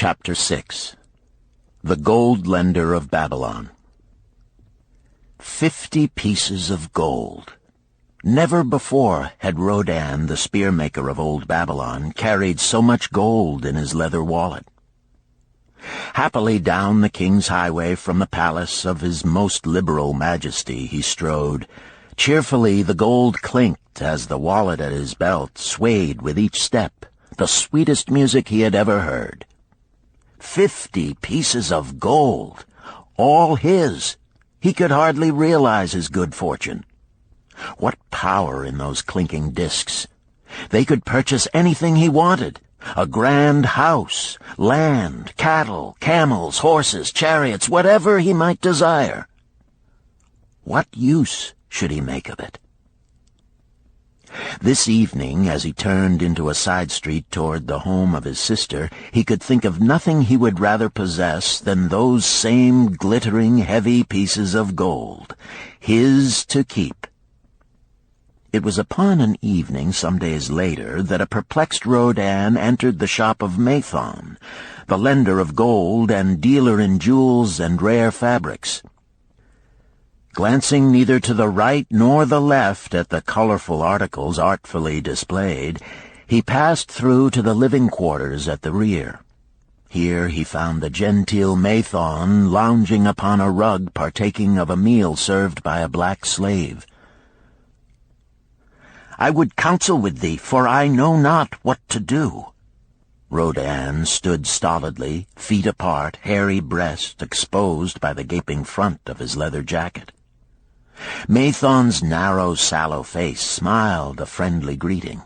Chapter 6 The Gold Lender of Babylon 50 pieces of gold. Never before had Rodan, the spear-maker of old Babylon, carried so much gold in his leather wallet. Happily down the king's highway from the palace of his most liberal majesty he strode. Cheerfully the gold clinked as the wallet at his belt swayed with each step, the sweetest music he had ever heard. 50 pieces of gold, all his. He could hardly realize his good fortune. What power in those clinking discs! They could purchase anything he wanted. A grand house, land, cattle, camels, horses, chariots, whatever he might desire. What use should he make of it? This evening, as he turned into a side street toward the home of his sister, he could think of nothing he would rather possess than those same glittering, heavy pieces of gold, his to keep. It was upon an evening some days later that a perplexed Rodan entered the shop of Mathon, the lender of gold and dealer in jewels and rare fabrics. Glancing neither to the right nor the left at the colorful articles artfully displayed, he passed through to the living quarters at the rear. Here he found the genteel Mathon lounging upon a rug partaking of a meal served by a black slave. "I would counsel with thee, for I know not what to do." Rodan stood stolidly, feet apart, hairy breast exposed by the gaping front of his leather jacket. Mathon's narrow, sallow face smiled a friendly greeting.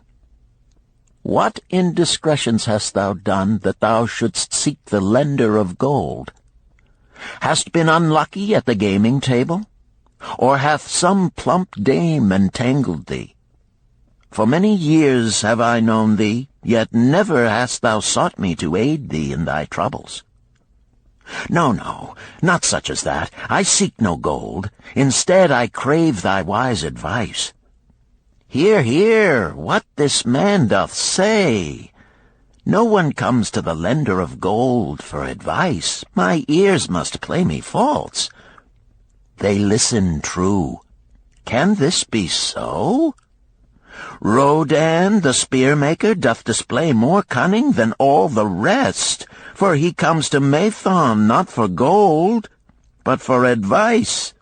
"What indiscretions hast thou done that thou shouldst seek the lender of gold? Hast been unlucky at the gaming table? Or hath some plump dame entangled thee? For many years have I known thee, yet never hast thou sought me to aid thee in thy troubles. No, not such as that. I seek no gold. Instead, I crave thy wise advice. Hear, what this man doth say. No one comes to the lender of gold for advice. My ears must play me false. They listen true. Can this be so? Rodan, the spear-maker, doth display more cunning than all the rest, for he comes to Mathon not for gold, but for advice.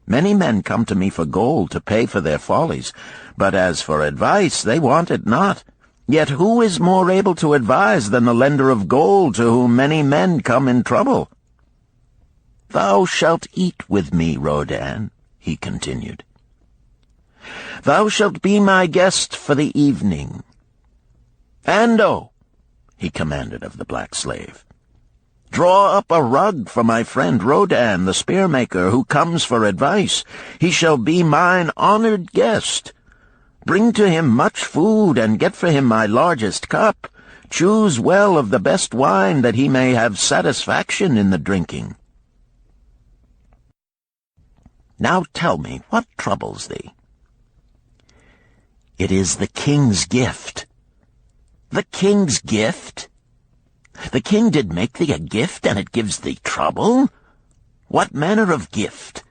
Many men come to me for gold to pay for their follies, but as for advice, they want it not. Yet who is more able to advise than the lender of gold to whom many men come in trouble? Thou shalt eat with me, Rodan," he continued. "Thou shalt be my guest for the evening. Ando," he commanded of the black slave, "draw up a rug for my friend Rodan, the spear-maker, who comes for advice. He shall be mine honored guest. Bring to him much food, and get for him my largest cup. Choose well of the best wine, that he may have satisfaction in the drinking. Now tell me, what troubles thee?" "It is the king's gift." "The king's gift? The king did make thee a gift, and it gives thee trouble? What manner of gift?"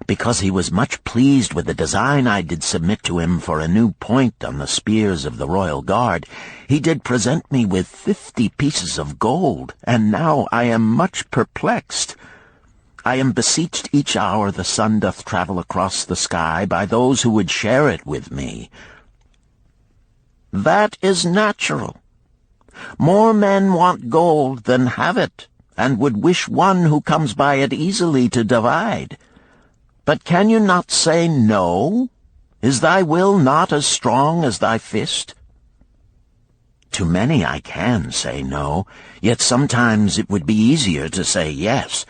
"Because he was much pleased with the design I did submit to him for a new point on the spears of the royal guard, he did present me with 50 pieces of gold, and now I am much perplexed. I am beseeched each hour the sun doth travel across the sky by those who would share it with me." "That is natural. More men want gold than have it, and would wish one who comes by it easily to divide. But can you not say no? Is thy will not as strong as thy fist?" "To many I can say no, yet sometimes it would be easier to say yes.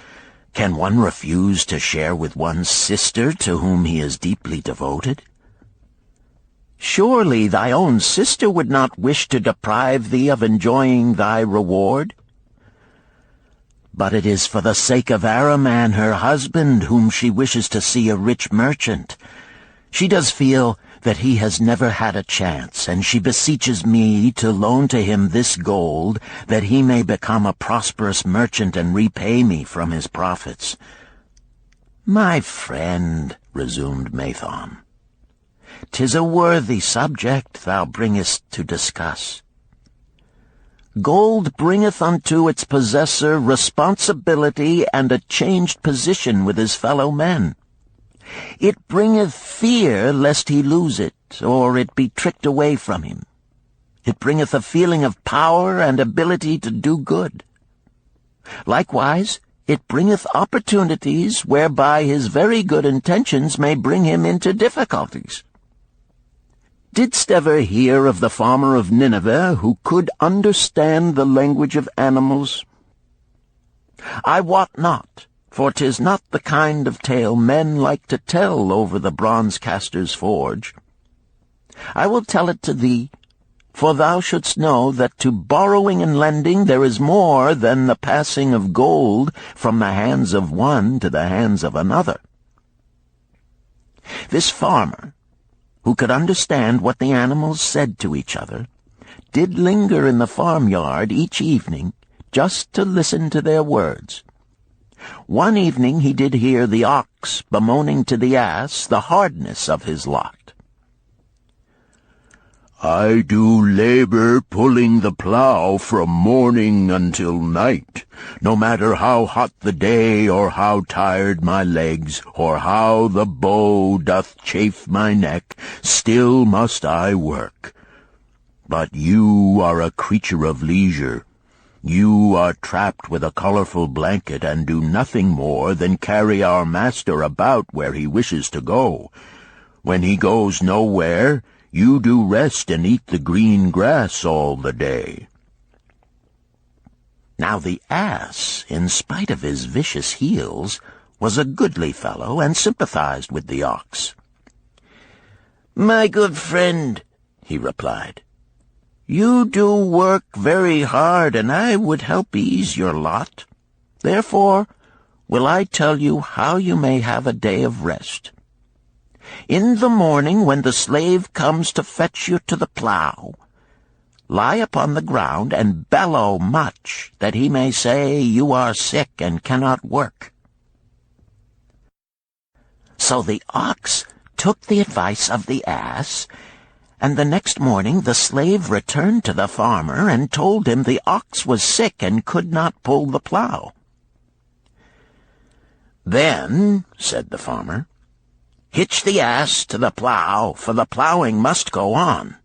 Can one refuse to share with one's sister to whom he is deeply devoted?" "Surely thy own sister would not wish to deprive thee of enjoying thy reward?" "But it is for the sake of Araman, her husband, whom she wishes to see a rich merchant. She does feel that he has never had a chance, and she beseeches me to loan to him this gold, that he may become a prosperous merchant and repay me from his profits. My friend, resumed Mathon, 'tis a worthy subject thou bringest to discuss. Gold bringeth unto its possessor responsibility and a changed position with his fellow men. It bringeth fear lest he lose it, or it be tricked away from him. It bringeth a feeling of power and ability to do good. Likewise, it bringeth opportunities whereby his very good intentions may bring him into difficulties. Didst ever hear of the farmer of Nineveh who could understand the language of animals? I wot not, for 'tis not the kind of tale men like to tell over the bronze-caster's forge. I will tell it to thee, for thou shouldst know that to borrowing and lending there is more than the passing of gold from the hands of one to the hands of another. This farmer, who could understand what the animals said to each other, did linger in the farmyard each evening just to listen to their words. One evening he did hear the ox bemoaning to the ass the hardness of his lot. I do labor pulling the plough from morning until night, no matter how hot the day, or how tired my legs, or how the bow doth chafe my neck, still must I work. But you are a creature of leisure. You are trapped with a colorful blanket and do nothing more than carry our master about where he wishes to go. When he goes nowhere, you do rest and eat the green grass all the day. Now the ass, in spite of his vicious heels, was a goodly fellow and sympathized with the ox. My good friend, he replied, you do work very hard, and I would help ease your lot. Therefore will I tell you how you may have a day of rest. In the morning, when the slave comes to fetch you to the plough, lie upon the ground and bellow much, that he may say you are sick and cannot work. So the ox took the advice of the ass, and the next morning the slave returned to the farmer and told him the ox was sick and could not pull the plough. Then, said the farmer, hitch the ass to the plough, for the ploughing must go on.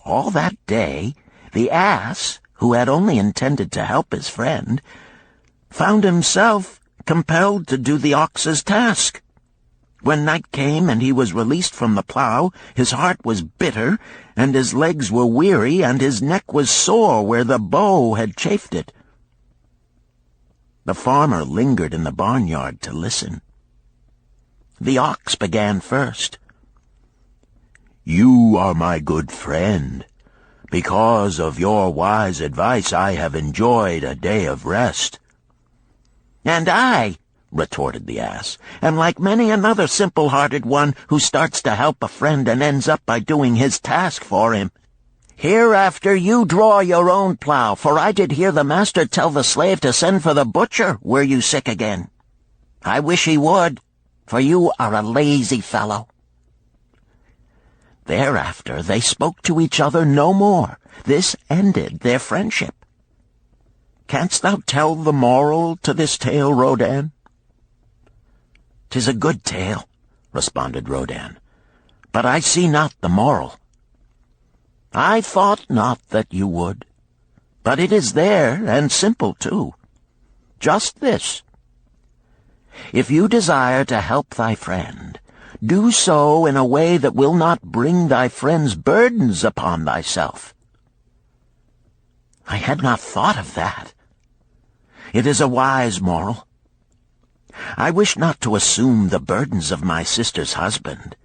All that day, the ass, who had only intended to help his friend, found himself compelled to do the ox's task. When night came and he was released from the plough, his heart was bitter, and his legs were weary, and his neck was sore where the bow had chafed it. The farmer lingered in the barnyard to listen. The ox began first. You are my good friend. Because of your wise advice I have enjoyed a day of rest. And I, retorted the ass, am like many another simple-hearted one who starts to help a friend and ends up by doing his task for him. Hereafter you draw your own plough, for I did hear the master tell the slave to send for the butcher were you sick again. I wish he would, for you are a lazy fellow. Thereafter they spoke to each other no more. This ended their friendship. Canst thou tell the moral to this tale, Rodan? 'Tis a good tale, responded Rodan, but I see not the moral. I thought not that you would, but it is there, and simple too. Just this. If you desire to help thy friend, do so in a way that will not bring thy friend's burdens upon thyself. I had not thought of that. It is a wise moral. I wish not to assume the burdens of my sister's husband.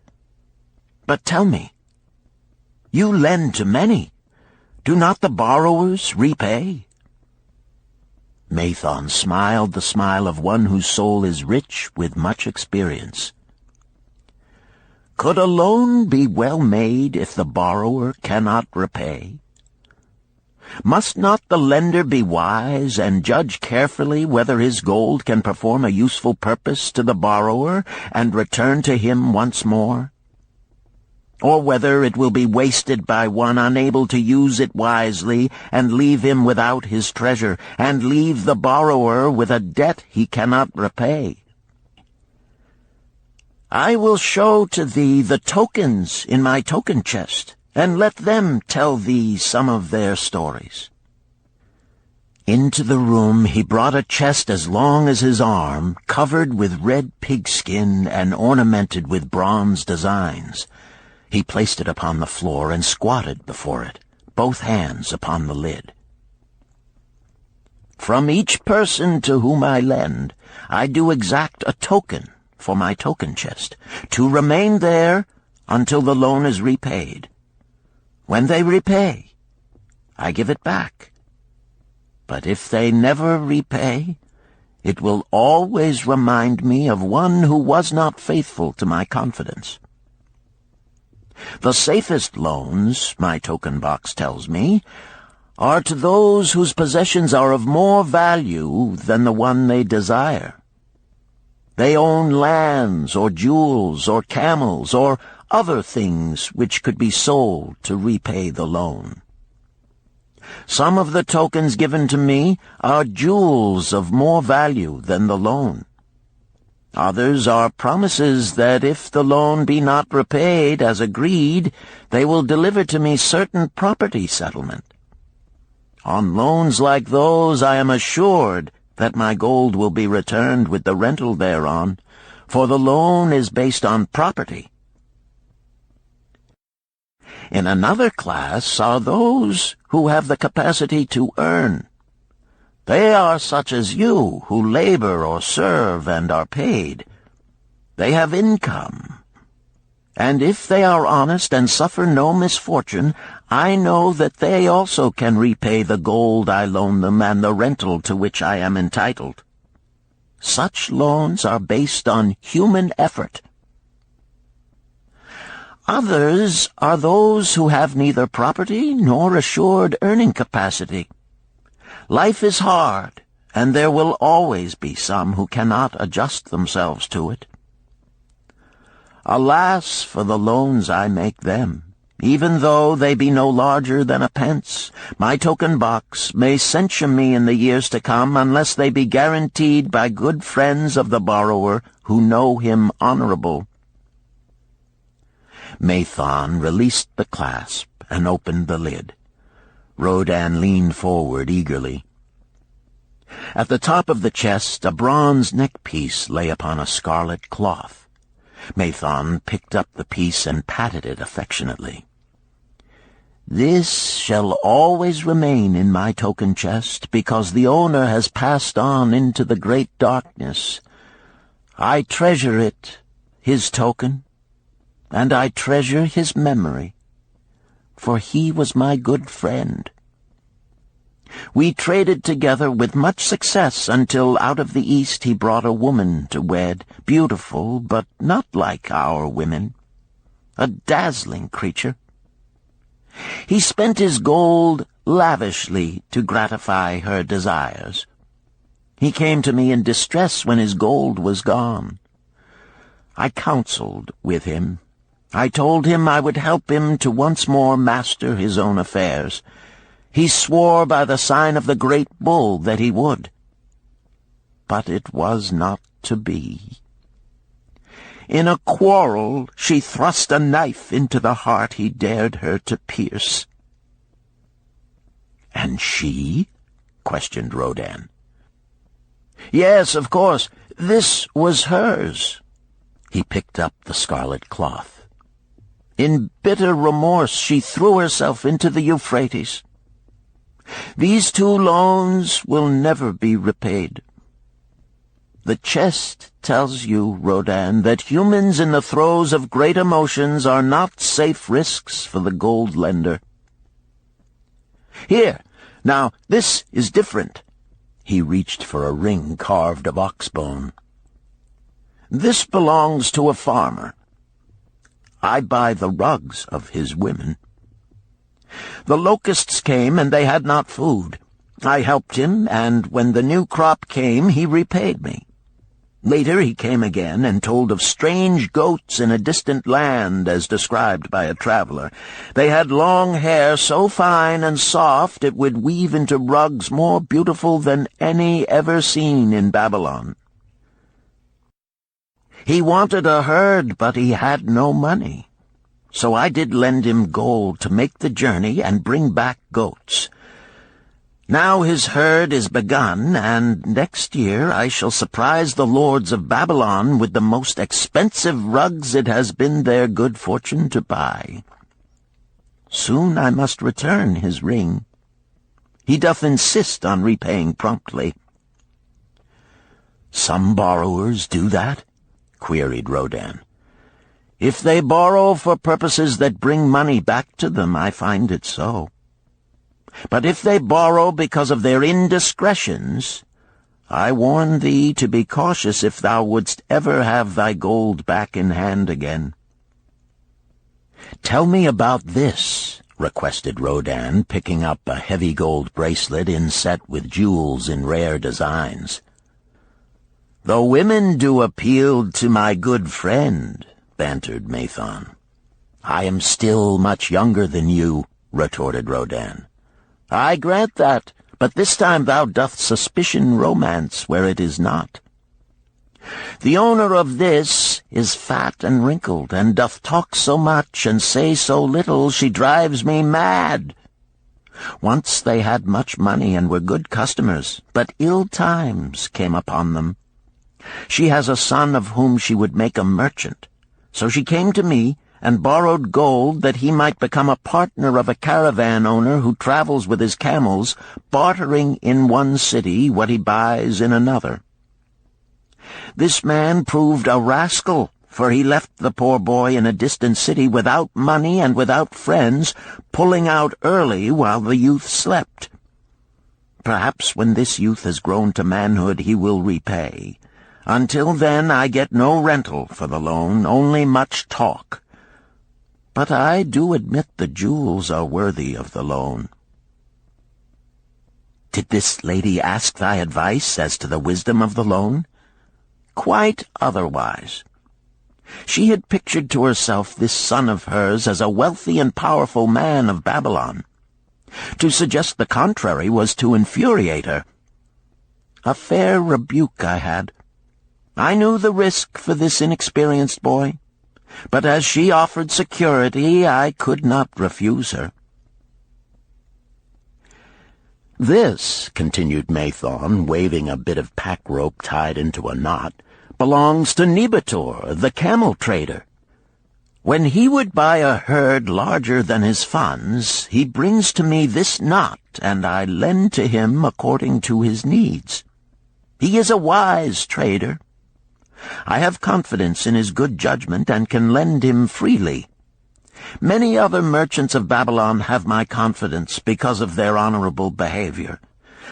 But tell me, you lend to many. Do not the borrowers repay? Mathon smiled the smile of one whose soul is rich with much experience. Could a loan be well made if the borrower cannot repay? Must not the lender be wise and judge carefully whether his gold can perform a useful purpose to the borrower and return to him once more? Or whether it will be wasted by one unable to use it wisely and leave him without his treasure, and leave the borrower with a debt he cannot repay? I will show to thee the tokens in my token chest, and let them tell thee some of their stories. Into the room he brought a chest as long as his arm, covered with red pigskin and ornamented with bronze designs. He placed it upon the floor and squatted before it, both hands upon the lid. From each person to whom I lend, I do exact a token for my token chest, to remain there until the loan is repaid. When they repay, I give it back. But if they never repay, it will always remind me of one who was not faithful to my confidence. The safest loans, my token box tells me, are to those whose possessions are of more value than the one they desire. They own lands or jewels or camels or other things which could be sold to repay the loan. Some of the tokens given to me are jewels of more value than the loan. Others are promises that if the loan be not repaid as agreed, they will deliver to me certain property settlement. On loans like those I am assured that my gold will be returned with the rental thereon, for the loan is based on property. In another class are those who have the capacity to earn. They are such as you, who labor or serve and are paid. They have income. And if they are honest and suffer no misfortune, I know that they also can repay the gold I loan them and the rental to which I am entitled. Such loans are based on human effort. Others are those who have neither property nor assured earning capacity. Life is hard, and there will always be some who cannot adjust themselves to it. Alas for the loans I make them! Even though they be no larger than a pence, my token box may censure me in the years to come unless they be guaranteed by good friends of the borrower who know him honorable. Mathon released the clasp and opened the lid. Rodan leaned forward eagerly. At the top of the chest a bronze neckpiece lay upon a scarlet cloth. Mathon picked up the piece and patted it affectionately. This shall always remain in my token chest, because the owner has passed on into the great darkness. I treasure it, his token, and I treasure his memory, for he was my good friend. We traded together with much success until out of the East he brought a woman to wed, beautiful, but not like our women, a dazzling creature. He spent his gold lavishly to gratify her desires. He came to me in distress when his gold was gone. I counseled with him. I told him I would help him to once more master his own affairs. He swore by the sign of the great bull that he would. But it was not to be. In a quarrel she thrust a knife into the heart he dared her to pierce. "And she?" questioned Rodan. "Yes, of course. This was hers." He picked up the scarlet cloth. "In bitter remorse she threw herself into the Euphrates. These 2 loans will never be repaid. The chest tells you, Rodan, that humans in the throes of great emotions are not safe risks for the gold lender. Here, now, this is different." He reached for a ring carved of ox bone. "This belongs to a farmer. I buy the rugs of his women. The locusts came, and they had not food. I helped him, and when the new crop came, he repaid me. Later he came again and told of strange goats in a distant land, as described by a traveler. They had long hair so fine and soft it would weave into rugs more beautiful than any ever seen in Babylon. He wanted a herd, but he had no money. So I did lend him gold to make the journey and bring back goats. Now his herd is begun, and next year I shall surprise the lords of Babylon with the most expensive rugs it has been their good fortune to buy. Soon I must return his ring. He doth insist on repaying promptly." "Some borrowers do that?" queried Rodan. "If they borrow for purposes that bring money back to them, I find it so. But if they borrow because of their indiscretions, I warn thee to be cautious if thou wouldst ever have thy gold back in hand again." "Tell me about this," requested Rodan, picking up a heavy gold bracelet inset with jewels in rare designs. "The women do appeal to my good friend," bantered Mathon. "I am still much younger than you," retorted Rodan. "I grant that, but this time thou doth suspicion romance where it is not. The owner of this is fat and wrinkled, and doth talk so much and say so little she drives me mad. Once they had much money and were good customers, but ill times came upon them. She has a son of whom she would make a merchant, so she came to me and borrowed gold that he might become a partner of a caravan owner who travels with his camels, bartering in one city what he buys in another. This man proved a rascal, for he left the poor boy in a distant city without money and without friends, pulling out early while the youth slept. Perhaps when this youth has grown to manhood he will repay. Until then I get no rental for the loan, only much talk. But I do admit the jewels are worthy of the loan." "Did this lady ask thy advice as to the wisdom of the loan?" "Quite otherwise. She had pictured to herself this son of hers as a wealthy and powerful man of Babylon. To suggest the contrary was to infuriate her. A fair rebuke I had. I knew the risk for this inexperienced boy, but as she offered security, I could not refuse her." "This," continued Mathon, waving a bit of pack rope tied into a knot, "belongs to Nebator, the camel trader. When he would buy a herd larger than his funds, he brings to me this knot, and I lend to him according to his needs. He is a wise trader. I have confidence in his good judgment and can lend him freely. Many other merchants of Babylon have my confidence because of their honorable behavior.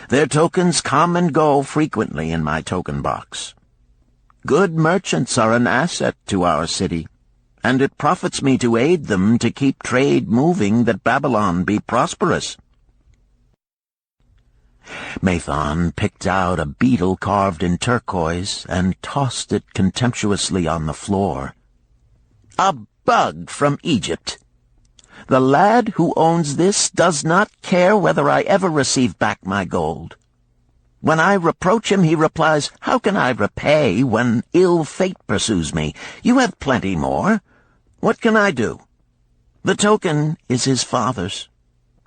Their tokens come and go frequently in my token box. Good merchants are an asset to our city, and it profits me to aid them to keep trade moving that Babylon be prosperous." Mathon picked out a beetle carved in turquoise and tossed it contemptuously on the floor. "A bug from Egypt. The lad who owns this does not care whether I ever receive back my gold. When I reproach him, he replies, 'How can I repay when ill fate pursues me? You have plenty more. What can I do?' The token is his father's,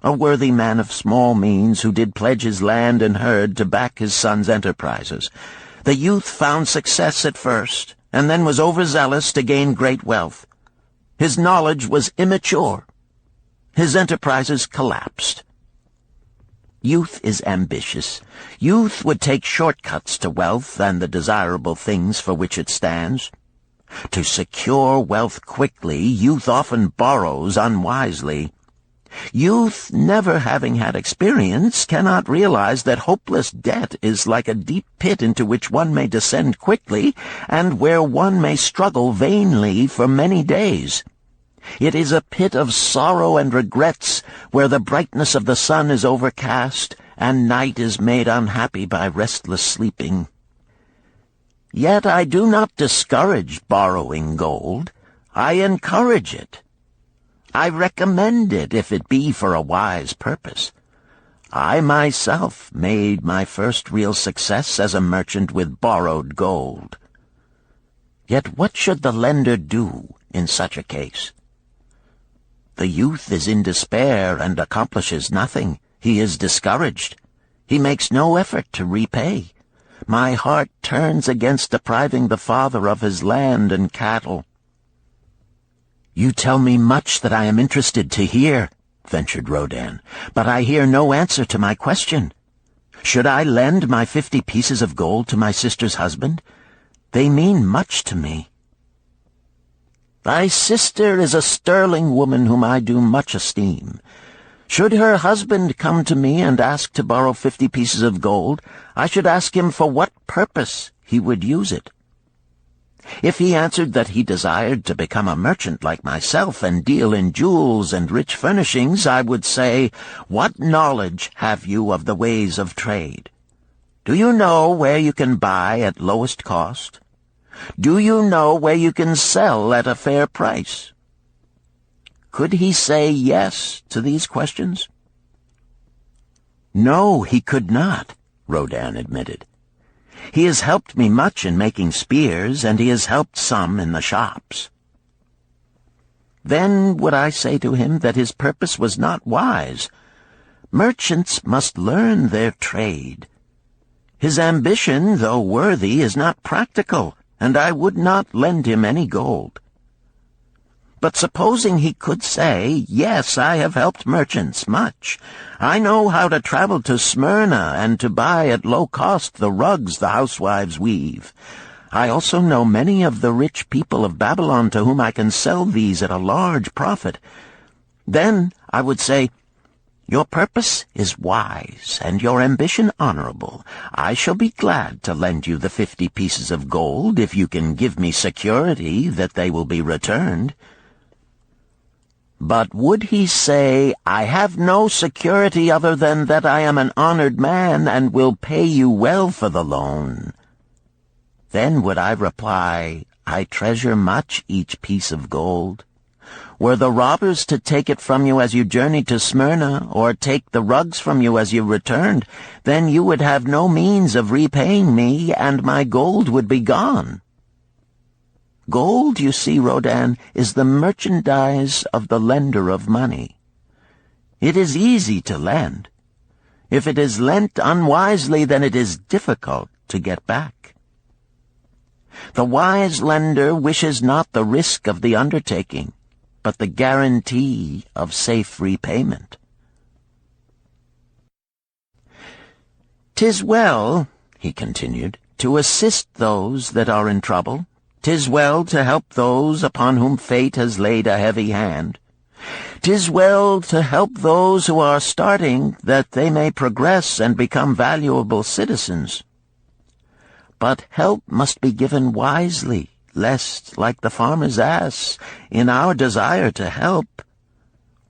a worthy man of small means who did pledge his land and herd to back his son's enterprises. The youth found success at first, and then was overzealous to gain great wealth. His knowledge was immature. His enterprises collapsed. Youth is ambitious. Youth would take shortcuts to wealth and the desirable things for which it stands. To secure wealth quickly, youth often borrows unwisely. Youth, never having had experience, cannot realize that hopeless debt is like a deep pit into which one may descend quickly, and where one may struggle vainly for many days. It is a pit of sorrow and regrets, where the brightness of the sun is overcast, and night is made unhappy by restless sleeping. Yet I do not discourage borrowing gold. I encourage it. I recommend it if it be for a wise purpose. I myself made my first real success as a merchant with borrowed gold. Yet what should the lender do in such a case? The youth is in despair and accomplishes nothing. He is discouraged. He makes no effort to repay. My heart turns against depriving the father of his land and cattle. "You tell me much that I am interested to hear," ventured Rodin, "but I hear no answer to my question. Should I lend my 50 pieces of gold to my sister's husband? They mean much to me." "Thy sister is a sterling woman whom I do much esteem. Should her husband come to me and ask to borrow 50 pieces of gold, I should ask him for what purpose he would use it. If he answered that he desired to become a merchant like myself and deal in jewels and rich furnishings, I would say, 'What knowledge have you of the ways of trade? Do you know where you can buy at lowest cost? Do you know where you can sell at a fair price?' Could he say yes to these questions?" "No, he could not," Rodin admitted. "He has helped me much in making spears, and he has helped some in the shops." Then would I say to him that his purpose was not wise. Merchants must learn their trade. His ambition, though worthy, is not practical, and I would not lend him any gold. But supposing he could say, "Yes, I have helped merchants much. I know how to travel to Smyrna and to buy at low cost the rugs the housewives weave. I also know many of the rich people of Babylon to whom I can sell these at a large profit." Then I would say, "Your purpose is wise, and your ambition honorable. I shall be glad to lend you the 50 pieces of gold if you can give me security that they will be returned." But would he say, "I have no security other than that I am an honored man and will pay you well for the loan?" Then would I reply, "I treasure much each piece of gold. Were the robbers to take it from you as you journeyed to Smyrna, or take the rugs from you as you returned, then you would have no means of repaying me, and my gold would be gone." Gold, you see, Rodin, is the merchandise of the lender of money. It is easy to lend. If it is lent unwisely, then it is difficult to get back. The wise lender wishes not the risk of the undertaking, but the guarantee of safe repayment. "'Tis well," he continued, "to assist those that are in trouble. 'Tis well to help those upon whom fate has laid a heavy hand. 'Tis well to help those who are starting, that they may progress and become valuable citizens. But help must be given wisely, lest, like the farmer's ass, in our desire to help,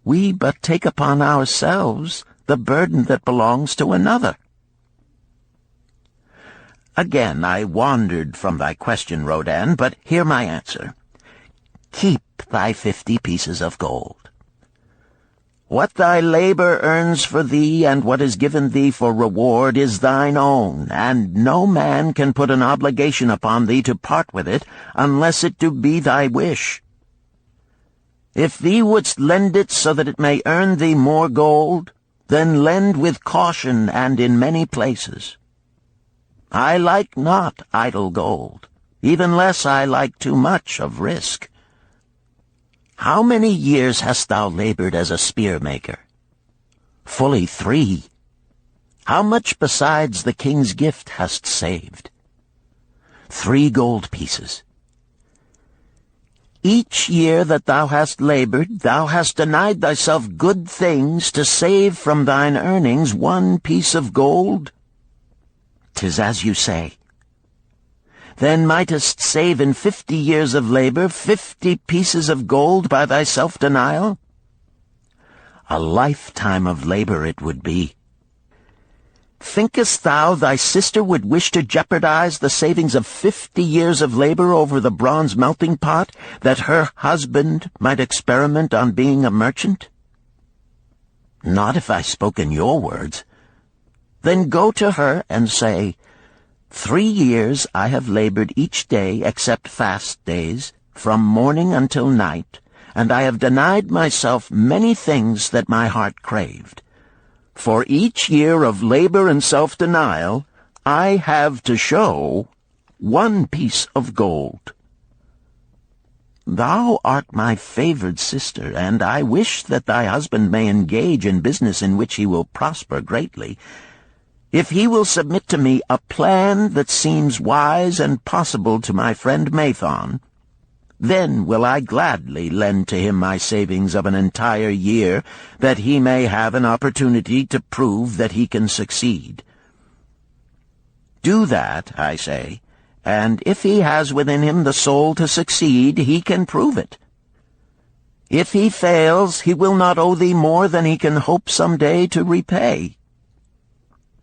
we but take upon ourselves the burden that belongs to another." Again I wandered from thy question, Rodin, but hear my answer. Keep thy 50 pieces of gold. What thy labor earns for thee and what is given thee for reward is thine own, and no man can put an obligation upon thee to part with it, unless it do be thy wish. If thee wouldst lend it so that it may earn thee more gold, then lend with caution and in many places. I like not idle gold, even less I like too much of risk. How many years hast thou labored as a spear-maker? Fully 3. How much besides the king's gift hast saved? 3 gold pieces. Each year that thou hast labored, thou hast denied thyself good things to save from thine earnings 1 piece of gold? 'Tis as you say. then mightest save in 50 years of labor 50 pieces of gold by thy self-denial? A lifetime of labor it would be. Thinkest thou thy sister would wish to jeopardize the savings of 50 years of labor over the bronze melting pot, that her husband might experiment on being a merchant? Not if I spoke in your words. Then go to her and say, 3 years I have labored each day except fast days, from morning until night, and I have denied myself many things that my heart craved. For each year of labor and self-denial, I have to show 1 piece of gold. Thou art my favored sister, and I wish that thy husband may engage in business in which he will prosper greatly, if he will submit to me a plan that seems wise and possible to my friend Mathon. Then will I gladly lend to him my savings of an entire year, that he may have an opportunity to prove that he can succeed. Do that, I say, and if he has within him the soul to succeed, he can prove it. If he fails, he will not owe thee more than he can hope some day to repay.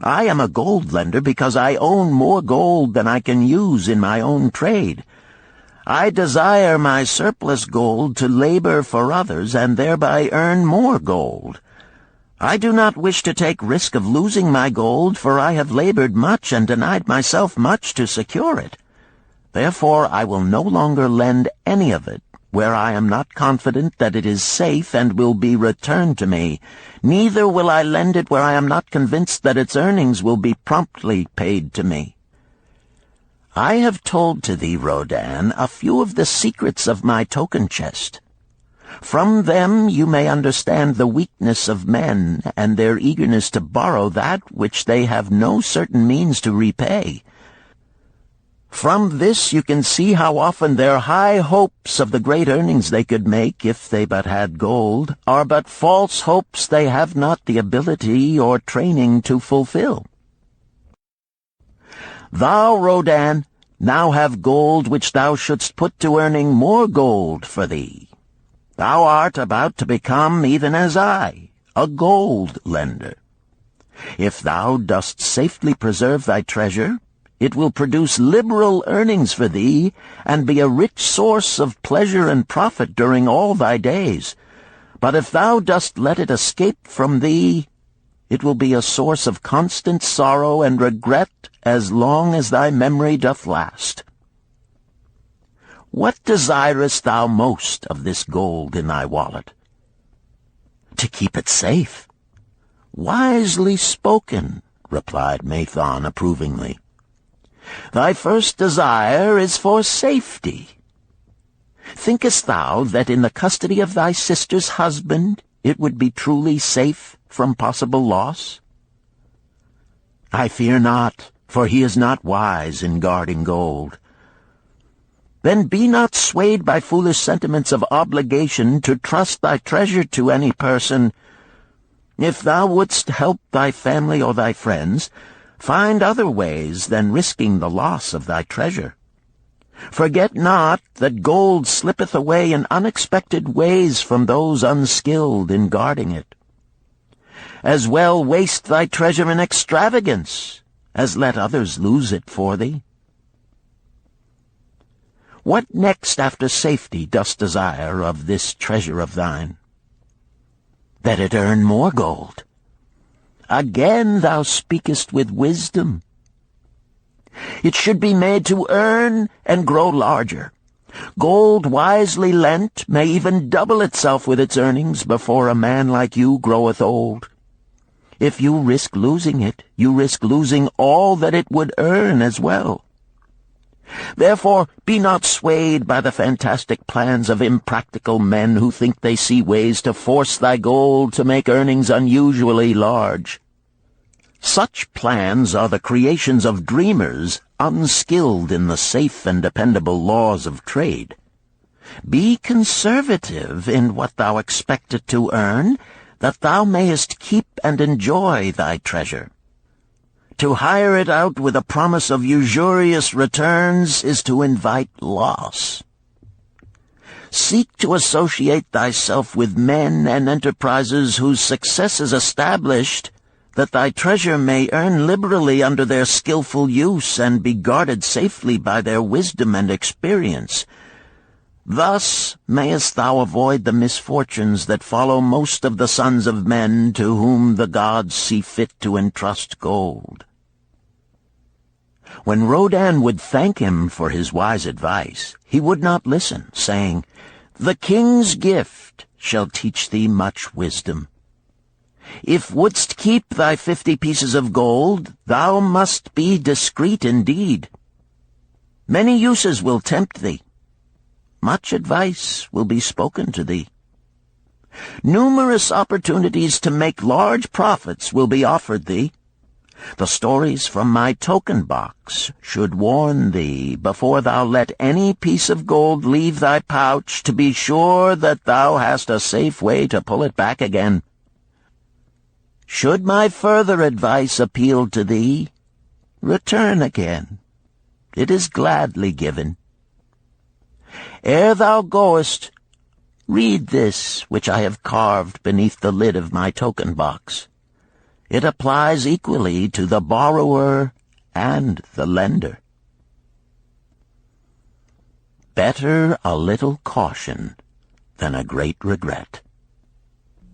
I am a gold lender because I own more gold than I can use in my own trade. I desire my surplus gold to labor for others and thereby earn more gold. I do not wish to take risk of losing my gold, for I have labored much and denied myself much to secure it. Therefore I will no longer lend any of it where I am not confident that it is safe and will be returned to me. Neither will I lend it where I am not convinced that its earnings will be promptly paid to me. I have told to thee, Rodan, a few of the secrets of my token chest. From them you may understand the weakness of men and their eagerness to borrow that which they have no certain means to repay. From this you can see how often their high hopes of the great earnings they could make if they but had gold are but false hopes they have not the ability or training to fulfill. Thou, Rodan, now have gold which thou shouldst put to earning more gold for thee. Thou art about to become, even as I, a gold lender. If thou dost safely preserve thy treasure, it will produce liberal earnings for thee, and be a rich source of pleasure and profit during all thy days. But if thou dost let it escape from thee, it will be a source of constant sorrow and regret as long as thy memory doth last. What desirest thou most of this gold in thy wallet? To keep it safe. Wisely spoken, replied Mathon approvingly. Thy first desire is for safety. Thinkest thou that in the custody of thy sister's husband it would be truly safe from possible loss? I fear not, for he is not wise in guarding gold. Then be not swayed by foolish sentiments of obligation to trust thy treasure to any person. If thou wouldst help thy family or thy friends, find other ways than risking the loss of thy treasure. Forget not that gold slippeth away in unexpected ways from those unskilled in guarding it. As well waste thy treasure in extravagance as let others lose it for thee. What next after safety dost desire of this treasure of thine? That it earn more gold. Again thou speakest with wisdom. It should be made to earn and grow larger. Gold wisely lent may even double itself with its earnings before a man like you groweth old. If you risk losing it, you risk losing all that it would earn as well. Therefore be not swayed by the fantastic plans of impractical men who think they see ways to force thy gold to make earnings unusually large. Such plans are the creations of dreamers unskilled in the safe and dependable laws of trade. Be conservative in what thou expectest to earn, that thou mayest keep and enjoy thy treasure. to hire it out with a promise of usurious returns is to invite loss. Seek to associate thyself with men and enterprises whose success is established, that thy treasure may earn liberally under their skillful use and be guarded safely by their wisdom and experience. Thus mayest thou avoid the misfortunes that follow most of the sons of men to whom the gods see fit to entrust gold. When Rodan would thank him for his wise advice, he would not listen, saying, "The king's gift shall teach thee much wisdom. If wouldst keep thy 50 pieces of gold, thou must be discreet indeed. Many uses will tempt thee. Much advice will be spoken to thee. Numerous opportunities to make large profits will be offered thee. The stories from my token box should warn thee, before thou let any piece of gold leave thy pouch, to be sure that thou hast a safe way to pull it back again. Should my further advice appeal to thee, return again. It is gladly given. Ere thou goest, read this which I have carved beneath the lid of my token box. It applies equally to the borrower and the lender. Better a little caution than a great regret.